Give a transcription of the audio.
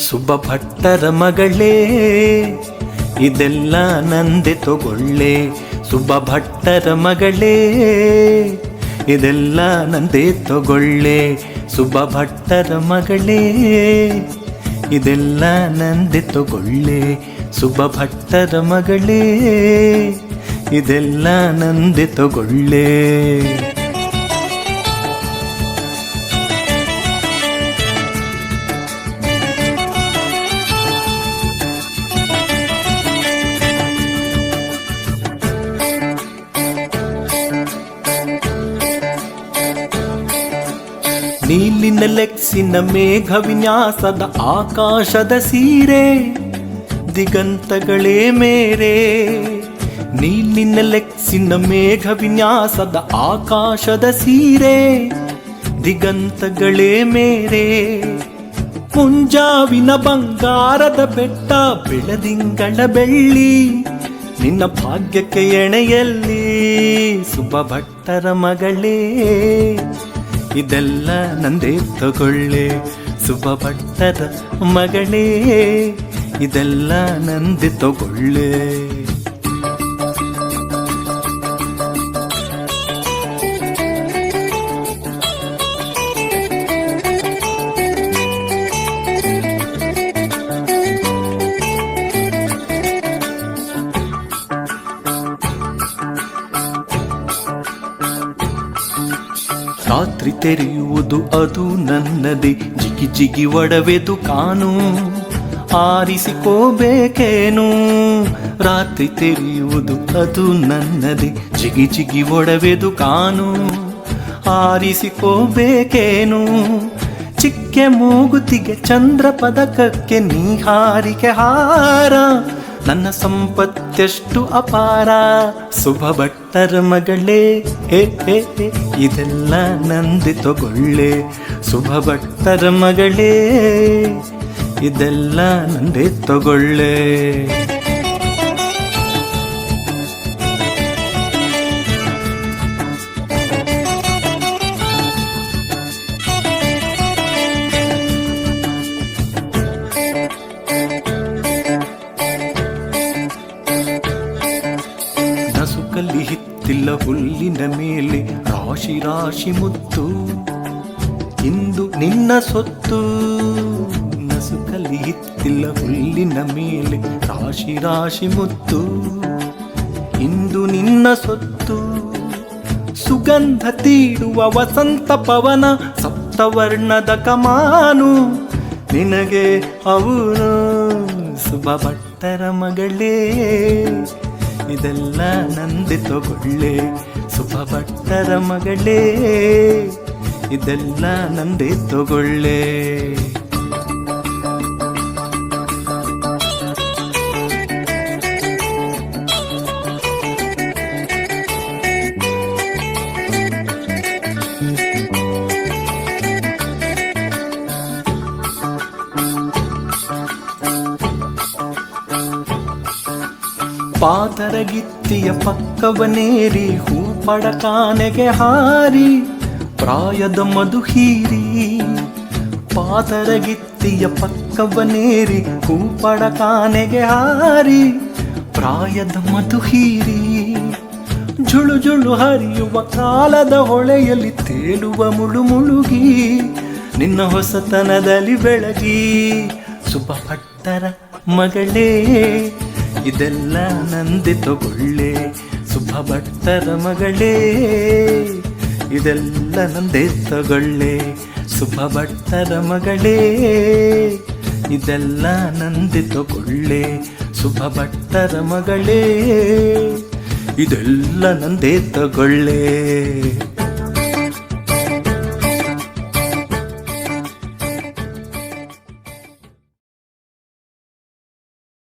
ಸುಬ್ಬ ಭಟ್ಟರ ಮಗಳೇ ಇದೆಲ್ಲ ನಂದೆ ತಗೊಳ್ಳೆ. ಸುಬ್ಬ ಭಟ್ಟರ ಮಗಳೇ ಇದೆಲ್ಲ ನಂದೆ ತಗೊಳ್ಳೆ. ಸುಬ್ಬ ಭಟ್ಟರ ಮಗಳೇ ಇದೆಲ್ಲ ನಂದೆ ತಗೊಳ್ಳೆ. ಸುಬ್ಬ ಭಟ್ಟರ ಮಗಳೇ ಇದೆಲ್ಲ ನಂದೆ ತಗೊಳ್ಳೆ. ನೀಲಿನ ಲೆಕ್ಸಿನ ಮೇಘ ವಿನ್ಯಾಸದ ಆಕಾಶದ ಸೀರೆ ದಿಗಂತಗಳೇ ಮೇರೆ. ನೀಲಿನ ಲೆಕ್ಸಿನ ಮೇಘ ವಿನ್ಯಾಸದ ಆಕಾಶದ ಸೀರೆ ದಿಗಂತಗಳೇ ಮೇರೆ. ಮುಂಜಾವಿನ ಬಂಗಾರದ ಬೆಟ್ಟ ಬೆಳದಿಂಗಳ ಬೆಳ್ಳಿ ನಿನ್ನ ಭಾಗ್ಯಕ್ಕೆ ಎಣೆಯಲ್ಲಿ. ಸುಬ್ಬ ಭಟ್ಟರ ಮಗಳೇ ಇದೆಲ್ಲ ನಂದೇ ತಗೊಳ್ಳೆ. ಸುಬ್ಬ ಭಟ್ಟರ ಮಗಳೇ ಇದೆಲ್ಲ ನಂದೆ ತಗೊಳ್ಳೆ. ರಾತ್ರಿ ತೆರೆಯುವುದು ಅದು ನನ್ನದೇ, ಜಿಗಿ ಜಿಗಿ ಒಡವೆದು ಕಾನು ಆರಿಸಿಕೋಬೇಕೇನು. ರಾತ್ರಿ ತೆರೆಯುವುದು ಅದು ನನ್ನದೇ, ಜಿಗಿ ಜಿಗಿ ಒಡವೆದು ಕಾನು ಆರಿಸಿಕೋಬೇಕೇನು. ಚಿಕ್ಕೆ ಮೂಗುತಿಗೆ ಚಂದ್ರ ಪದಕಕ್ಕೆ ನೀ ಹಾರಿಕೆ ಹಾರ, ನನ್ನ ಸಂಪತ್ತೆಷ್ಟು ಅಪಾರ. ಸುಬ್ಬ ಭಟ್ಟರ ಮಗಳೇ ಹೇ ಹೇ ಹೇ ಇದೆಲ್ಲ ನಂದೆ ತಗೊಳ್ಳೆ. ಸುಬ್ಬ ಭಟ್ಟರ ಮಗಳೇ ಇದೆಲ್ಲ ನಂದೆ ತಗೊಳ್ಳೆ. ನಸುಕಲ್ಲಿ ಹಿತ್ತಿಲ್ಲ ಹುಲ್ಲಿನ ಮೇಲೆ ರಾಶಿ ರಾಶಿ ಮುತ್ತು ಇಂದು ನಿನ್ನ ಸೊತ್ತು. ನಸುಕಲ್ಲಿ ಹಿತ್ತಿಲ್ಲ ಹುಲ್ಲಿನ ಮೇಲೆ ರಾಶಿ ರಾಶಿ ಮುತ್ತು ಇಂದು ನಿನ್ನ ಸೊತ್ತು. ಸುಗಂಧ ತೀಡುವ ವಸಂತ ಪವನ ಸಪ್ತವರ್ಣದ ಕಮಾನು ನಿನಗೆ ಅವನು. ಸುಬ್ಬ ಭಟ್ಟರ ಮಗಳೇ ಇದೆಲ್ಲ ನಂದೆ ತಗೊಳ್ಳೆ. ಸುಬ್ಬ ಭಟ್ಟರ ಮಗಳೇ ಇದೆಲ್ಲ ನಂದೆ ತಗೊಳ್ಳೆ. ಪಾತರಗಿತ್ತಿಯ ಪಕ್ಕವನೇರಿ ಹೂ ಪಡಕಾನೆಗೆ ಹಾರಿ ಪ್ರಾಯದ ಮಧು ಹೀರಿ. ಪಾತರಗಿತ್ತಿಯ ಪಕ್ಕವನೇರಿ ಹೂ ಪಡಕಾನೆಗೆ ಹಾರಿ ಪ್ರಾಯದ ಮಧು ಹೀರಿ. ಜುಳು ಜುಳು ಹರಿಯುವ ಕಾಲದ ಹೊಳೆಯಲ್ಲಿ ತೇಲುವ ಮುಳು ಮುಳುಗಿ ನಿನ್ನ ಹೊಸತನದಲ್ಲಿ ಬೆಳಗಿ. ಸುಬ್ಬ ಭಟ್ಟರ ಮಗಳೇ ಇದೆಲ್ಲ ನಂದೆ ತಗೊಳ್ಳೆ. ಸುಬ್ಬ ಭಟ್ಟರ ಮಗಳೇ ಇದೆಲ್ಲ ನಂದೆ ತಗೊಳ್ಳೆ. ಸುಬ್ಬ ಭಟ್ಟರ ಮಗಳೇ ಇದೆಲ್ಲ ನಂದೆ ತಗೊಳ್ಳೆ. ಸುಬ್ಬ ಭಟ್ಟರ ಮಗಳೇ ಇದೆಲ್ಲ ನಂದೆ ತಗೊಳ್ಳೆ.